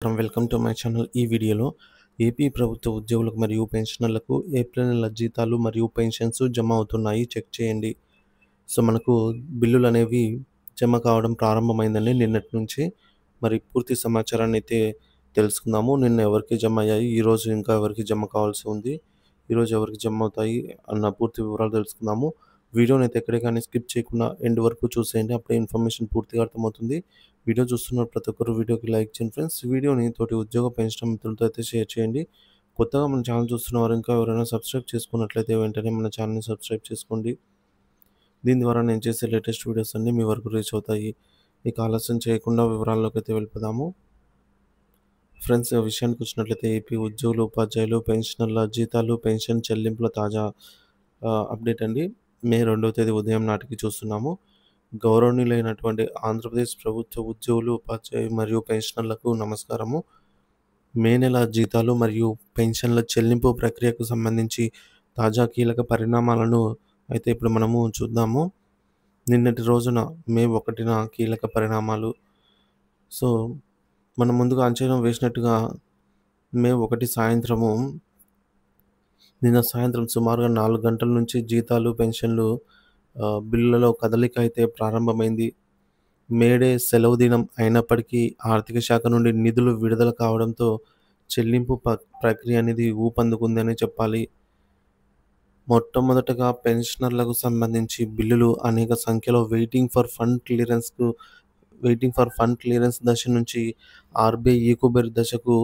Welcome to my channel. ఈ వీడియోలో AP ప్రభుత్వ ఉద్యోగులకు మరియు పెన్షనర్లకు ఏప్రిల్ నెల జీతాలు మరియు పెన్షన్స్ జమ అవుతున్నాయి, చెక్ చేయండి. సో మనకు బిల్లులు అనేవి జమ కావడం ప్రారంభమైందండి నిన్నటి నుంచి. మరి పూర్తి సమాచారాన్ని అయితే తెలుసుకుందాము. నిన్న ఎవరికి జమ అయ్యాయి, ఈరోజు ఇంకా ఎవరికి జమ కావాల్సి ఉంది, ఈరోజు ఎవరికి జమ అవుతాయి అన్న పూర్తి వివరాలు తెలుసుకుందాము. వీడియోని అయితే ఎక్కడే కానీ స్కిప్ చేయకుండా ఎండ్ వరకు చూసేయండి, అప్పుడే ఇన్ఫర్మేషన్ పూర్తిగా అర్థమవుతుంది. వీడియో చూస్తున్న ప్రతి ఒక్కరు వీడియోకి లైక్ చేయండి ఫ్రెండ్స్. వీడియోని తోటి ఉద్యోగ పెన్షన్ మిత్రులతో అయితే షేర్ చేయండి. కొత్తగా మన ఛానల్ చూస్తున్న వారు ఇంకా ఎవరైనా సబ్స్క్రైబ్ చేసుకున్నట్లయితే వెంటనే మన ఛానల్ని సబ్స్క్రైబ్ చేసుకోండి. దీని ద్వారా నేను చేసే లేటెస్ట్ వీడియోస్ అన్నీ మీ వరకు రీచ్ అవుతాయి. ఇక ఆలస్యం చేయకుండా వివరాల్లోకి అయితే వెళ్ళిపోదాము. ఫ్రెండ్స్, విషయానికి వచ్చినట్లయితే ఏపీ ఉద్యోగులు, ఉపాధ్యాయులు, పెన్షనర్ల జీతాలు, పెన్షన్ చెల్లింపుల తాజా అప్డేట్ అండి. మే 2వ తేదీ ఉదయం నాటికి చూస్తున్నాము. గౌరవనీయులైనటువంటి ఆంధ్రప్రదేశ్ ప్రభుత్వ ఉద్యోగులు, ఉపాధ్యాయులు మరియు పెన్షనర్లకు నమస్కారము. మే నెల జీతాలు మరియు పెన్షన్ల చెల్లింపు ప్రక్రియకు సంబంధించి తాజా కీలక పరిణామాలను అయితే ఇప్పుడు మనము చూద్దాము. నిన్నటి రోజున మే 1న కీలక పరిణామాలు. సో మనం ముందుగా అంచనా వేసినట్టుగా మే 1 సాయంత్రము, నిన్న సాయంత్రం సుమారుగా 4 గంటల నుంచి జీతాలు, పెన్షన్లు బిల్లులలో కదలిక అయితే ప్రారంభమైంది. మేడే సెలవు దినం అయినప్పటికీ ఆర్థిక శాఖ నుండి నిధులు విడుదల కావడంతో చెల్లింపు ప్రక్రియ అనేది ఊపందుకుందని చెప్పాలి. మొట్టమొదటగా పెన్షనర్లకు సంబంధించి బిల్లులు అనేక సంఖ్యలో వెయిటింగ్ ఫర్ ఫండ్ క్లియరెన్స్ దశ నుంచి ఆర్బీఐ ఈకోబెర్ దశకు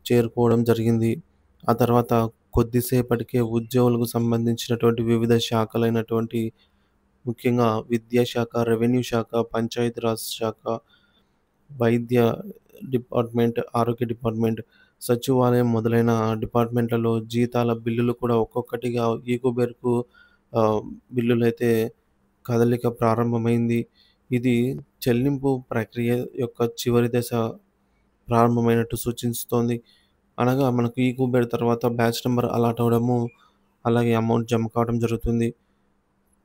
చేరుకోవడం జరిగింది. ఆ తర్వాత కొద్దిసేపటికే ఉద్యోగులకు సంబంధించినటువంటి వివిధ శాఖలైనటువంటి ముఖ్యంగా విద్యాశాఖ, రెవెన్యూ శాఖ, పంచాయతీరాజ్ శాఖ, వైద్య డిపార్ట్మెంట్, ఆరోగ్య డిపార్ట్మెంట్, సచివాలయం మొదలైన డిపార్ట్మెంట్లలో జీతాల బిల్లులు కూడా ఒక్కొక్కటిగా ఈకోబెర్కు బిల్లులు అయితే కదలిక ప్రారంభమైంది. ఇది చెల్లింపు ప్రక్రియ యొక్క చివరి దశ ప్రారంభమైనట్టు సూచిస్తోంది. అనగా మనకు ఈకోబెర్ తర్వాత బ్యాచ్ నెంబర్ అలాట్ అవ్వడము, అలాగే అమౌంట్ జమ కావడం జరుగుతుంది.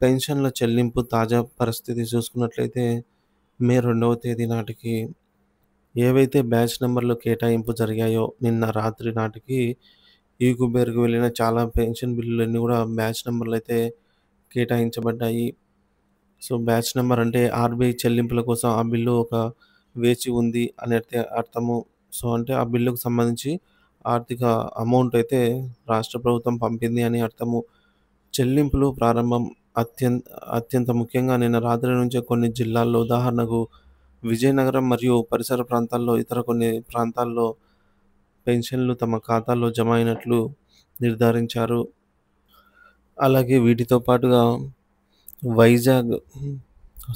పెన్షన్ల చెల్లింపు తాజా పరిస్థితి చూసుకున్నట్లయితే మే 2వ తేదీ నాటికి ఏవైతే బ్యాచ్ నెంబర్లు కేటాయింపు జరిగాయో నిన్న రాత్రి నాటికి ఈకోబెర్కు వెళ్ళిన చాలా పెన్షన్ బిల్లులన్నీ కూడా బ్యాచ్ నెంబర్లు అయితే కేటాయించబడ్డాయి. సో బ్యాచ్ నెంబర్ అంటే ఆర్బీఐ చెల్లింపుల కోసం ఆ బిల్లు ఒక వేచి ఉంది అని అయితే అర్థము. సో అంటే ఆ బిల్లుకు సంబంధించి ఆర్థిక అమౌంట్ అయితే రాష్ట్ర ప్రభుత్వం పంపింది అని అర్థము. చెల్లింపులు ప్రారంభం అత్యంత ముఖ్యంగా నిన్న రాత్రి నుంచే కొన్ని జిల్లాల్లో, ఉదాహరణకు విజయనగరం మరియు పరిసర ప్రాంతాల్లో, ఇతర కొన్ని ప్రాంతాల్లో పెన్షన్లు తమ ఖాతాల్లో జమ అయినట్లు నిర్ధారించారు. అలాగే వీటితో పాటుగా వైజాగ్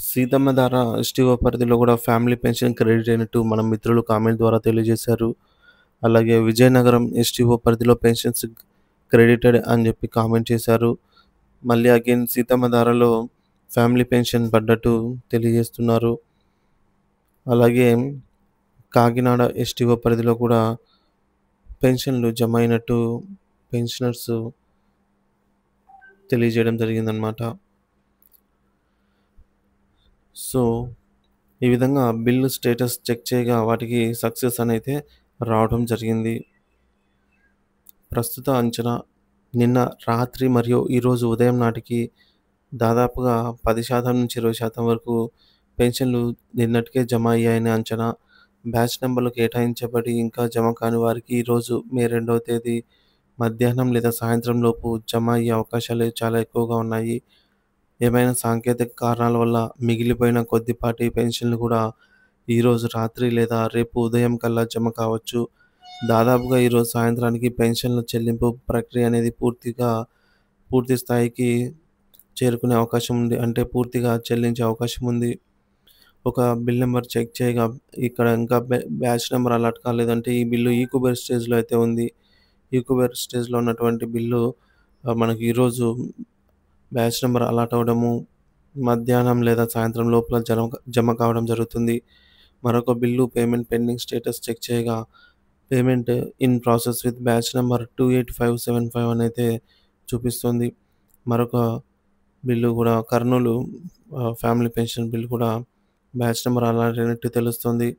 సీతమ్మధార ఎస్టీఓ పరిధిలో కూడా ఫ్యామిలీ పెన్షన్ క్రెడిట్ అయినట్టు మన మిత్రులు కామెంట్ ద్వారా తెలియజేశారు. అలాగే విజయనగరం ఎస్టీఓ పరిధిలో పెన్షన్స్ క్రెడిటెడ్ అని చెప్పి కామెంట్ చేశారు. మళ్ళీ అగైన్ సీతమ్మధారలో ఫ్యామిలీ పెన్షన్ పడ్డట్టు తెలియజేస్తున్నారు. అలాగే కాకినాడ ఎస్టీఓ పరిధిలో కూడా పెన్షన్లు జమ అయినట్టు పెన్షనర్స్ తెలియజేయడం జరిగిందనమాట. సో ఈ విధంగా బిల్లు స్టేటస్ చెక్ చేయగా వాటికి సక్సెస్ అని అయితే రావడం జరిగింది. ప్రస్తుత అంచనా నిన్న రాత్రి మరియు ఈరోజు ఉదయం నాటికి దాదాపుగా 10% నుంచి 20% వరకు పెన్షన్లు నిన్నటికే జమ అయ్యాయని అంచనా. బ్యాచ్ నెంబర్లు కేటాయించబడి ఇంకా జమ కాని వారికి ఈరోజు మే 2వ తేదీ మధ్యాహ్నం లేదా సాయంత్రం లోపు జమ అయ్యే అవకాశాలు చాలా ఎక్కువగా ఉన్నాయి. ఏమైనా సాంకేతిక కారణాల వల్ల మిగిలిపోయిన కొద్దిపాటి పెన్షన్లు కూడా ఈరోజు రాత్రి లేదా రేపు ఉదయం కల్లా జమ కావచ్చు. దాదాపుగా ఈరోజు సాయంత్రానికి పెన్షన్ల చెల్లింపు ప్రక్రియ అనేది పూర్తి స్థాయికి చేరుకునే అవకాశం ఉంది. అంటే పూర్తిగా చెల్లించే అవకాశం ఉంది. ఒక బిల్ నెంబర్ చెక్ చేయగా ఇక్కడ ఇంకా బ్యాచ్ నెంబర్ అలాట్ కాలేదంటే ఈ బిల్లు ఈకోబెర్ స్టేజ్లో అయితే ఉంది. ఈకోబెర్ స్టేజ్లో ఉన్నటువంటి బిల్లు మనకి ఈరోజు బ్యాచ్ నెంబర్ అలాట్ అవ్వడము, మధ్యాహ్నం లేదా సాయంత్రం లోపల జమ కావడం జరుగుతుంది. మరొక bill payment pending status check చేయగా payment in process with batch number 28575 అని అయితే చూపిస్తుంది. మరొక బిల్లు కూడా కర్నూలు ఫ్యామిలీ పెన్షన్ బిల్ కూడా బ్యాచ్ నెంబర్ అలాట్ అయినట్టు తెలుస్తుంది.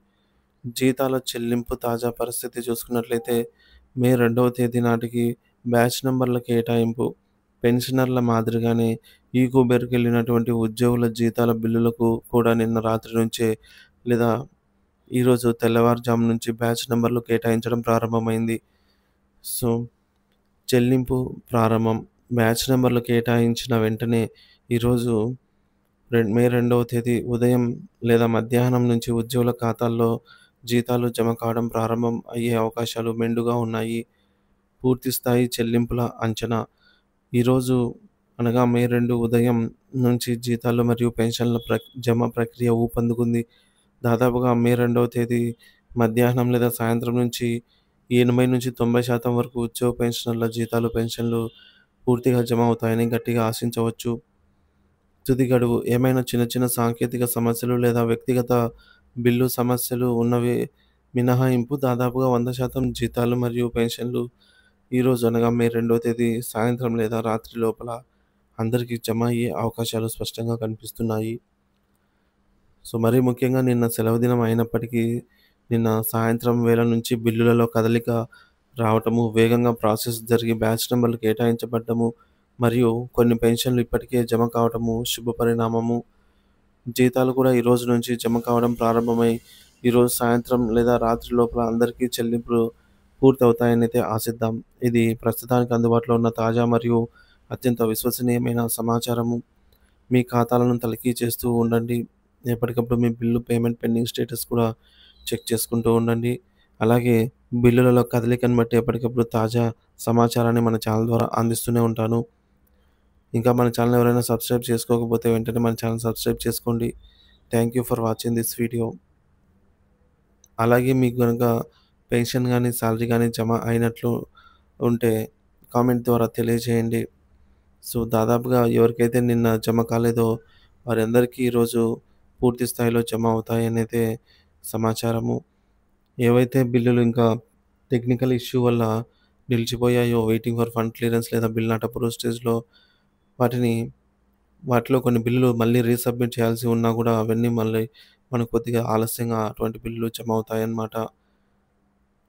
జీతాల చెల్లింపు తాజా పరిస్థితి చూసుకున్నట్లయితే మే 2వ తేదీ నాటికి బ్యాచ్ నంబర్ల కేటాయింపు. పెన్షనర్ల మాదిరిగానే ఈకోబెర్కెళ్ళినటువంటి ఉద్యోగుల జీతాల బిల్లులకు కూడా నిన్న రాత్రి నుంచే లేదా ఈరోజు తెల్లవారుజాము నుంచి బ్యాచ్ నంబర్లు కేటాయించడం ప్రారంభమైంది. సో, చెల్లింపు ప్రారంభం. బ్యాచ్ నంబర్లు కేటాయించిన వెంటనే ఈరోజు మే 2వ తేదీ ఉదయం లేదా మధ్యాహ్నం నుంచి ఉద్యోగుల ఖాతాల్లో జీతాలు జమ కావడం ప్రారంభం అయ్యే అవకాశాలు మెండుగా ఉన్నాయి. పూర్తి స్థాయి చెల్లింపుల అంచనా. ఈరోజు అనగా మే 2 ఉదయం నుంచి జీతాలు మరియు పెన్షన్ల జమ ప్రక్రియ ఊపందుకుంది. దాదాపుగా మే 2వ తేదీ మధ్యాహ్నం లేదా సాయంత్రం నుంచి 80-90% వరకు ఉద్యోగ పెన్షనర్ల జీతాలు, పెన్షన్లు పూర్తిగా జమ అవుతాయని గట్టిగా ఆశించవచ్చు. తుది గడువు. ఏమైనా చిన్న చిన్న సాంకేతిక సమస్యలు లేదా వ్యక్తిగత బిల్లు సమస్యలు ఉన్నవి మినహాయింపు దాదాపుగా 100% జీతాలు మరియు పెన్షన్లు ఈరోజు అనగా మే 2వ తేదీ సాయంత్రం లేదా రాత్రి లోపల అందరికీ జమ అయ్యే అవకాశాలు స్పష్టంగా కనిపిస్తున్నాయి. సో, మరీ ముఖ్యంగా నిన్న సెలవు దినం అయినప్పటికీ నిన్న సాయంత్రం వేళ నుంచి బిల్లులలో కదలిక రావటము, వేగంగా ప్రాసెస్ జరిగి బ్యాచ్ నంబర్లు కేటాయించబడ్డము మరియు కొన్ని పెన్షన్లు ఇప్పటికే జమ కావటము శుభపరిణామము. జీతాలు కూడా ఈరోజు నుంచి జమ కావడం ప్రారంభమై ఈరోజు సాయంత్రం లేదా రాత్రి లోపల అందరికీ చెల్లింపులు పూర్తవుతాయనైతే ఆశిద్దాం. ఇది ప్రస్తుతానికి అందుబాటులో ఉన్న తాజా మరియు అత్యంత విశ్వసనీయమైన సమాచారము. మీ ఖాతాలను తనిఖీ చేస్తూ ఉండండి. ఎప్పటికప్పుడు మీ బిల్లు పేమెంట్ పెండింగ్ స్టేటస్ కూడా చెక్ చేసుకుంటూ ఉండండి. అలాగే బిల్లులలో కదలికను బట్టి ఎప్పటికప్పుడు తాజా సమాచారాన్ని మన ఛానల్ ద్వారా అందిస్తూనే ఉంటాను. ఇంకా మన ఛానల్ ఎవరైనా సబ్స్క్రైబ్ చేసుకోకపోతే వెంటనే మన ఛానల్ సబ్స్క్రైబ్ చేసుకోండి. Thank you for watching this video. అలాగే మీకు గనుక పెన్షన్ గానీ, సాలరీ గానీ జమ అయినట్లు ఉంటే కామెంట్ ద్వారా తెలియజేయండి. సో, దాదాపుగా ఎవరికైతే నిన్న జమ కాలేదో వారందరికీ ఈరోజు పూర్తి స్థాయిలో జమ అవుతాయనైతే సమాచారము. ఏవైతే బిల్లులు ఇంకా టెక్నికల్ ఇష్యూ వల్ల నిలిచిపోయాయో వెయిటింగ్ ఫర్ ఫండ్ క్లియరెన్స్ లేదా బిల్ నాట్ అప్రూవ్డ్ స్టేజ్‌లో వాటిలో కొన్ని బిల్లులు మళ్ళీ రీసబ్మిట్ చేయాల్సి ఉన్నా కూడా అవన్నీ మళ్ళీ మనకు కొద్దిగా ఆలస్యంగా అటువంటి బిల్లులు జమ అవుతాయన్నమాట.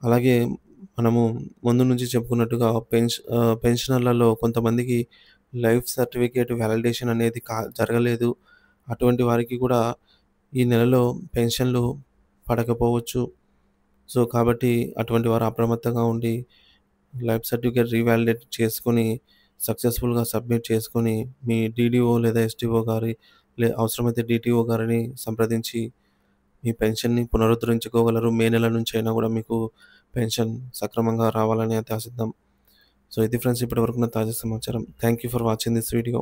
అలాగే మనము ముందు నుంచి చెప్పుకున్నట్టుగా పెన్షనర్లలో కొంతమందికి లైఫ్ సర్టిఫికేట్ వాలిడేషన్ అనేది జరగలేదు. అటువంటి వారికి కూడా ఈ నెలలో పెన్షన్లు పడకపోవచ్చు. సో, కాబట్టి అటువంటి వారు అప్రమత్తంగా ఉండి లైఫ్ సర్టిఫికేట్ రీవాలిడేట్ చేసుకొని సక్సెస్‌ఫుల్‌గా సబ్మిట్ చేసుకొని మీ డీడీఓ లేదా ఎస్‌డీఓ గారి అవసరమైతే డీటీఓ గారిని సంప్రదించి మీ పెన్షన్‌ని పునరుద్ధరించుకోగలరు. మే నెల నుంచి అయినా కూడా మీకు పెన్షన్ సక్రమంగా రావాలని అయితే ఆశిద్దాం. సో, ఇది ఫ్రెండ్స్ ఇప్పటివరకున్న తాజా సమాచారం. Thank you for watching this video.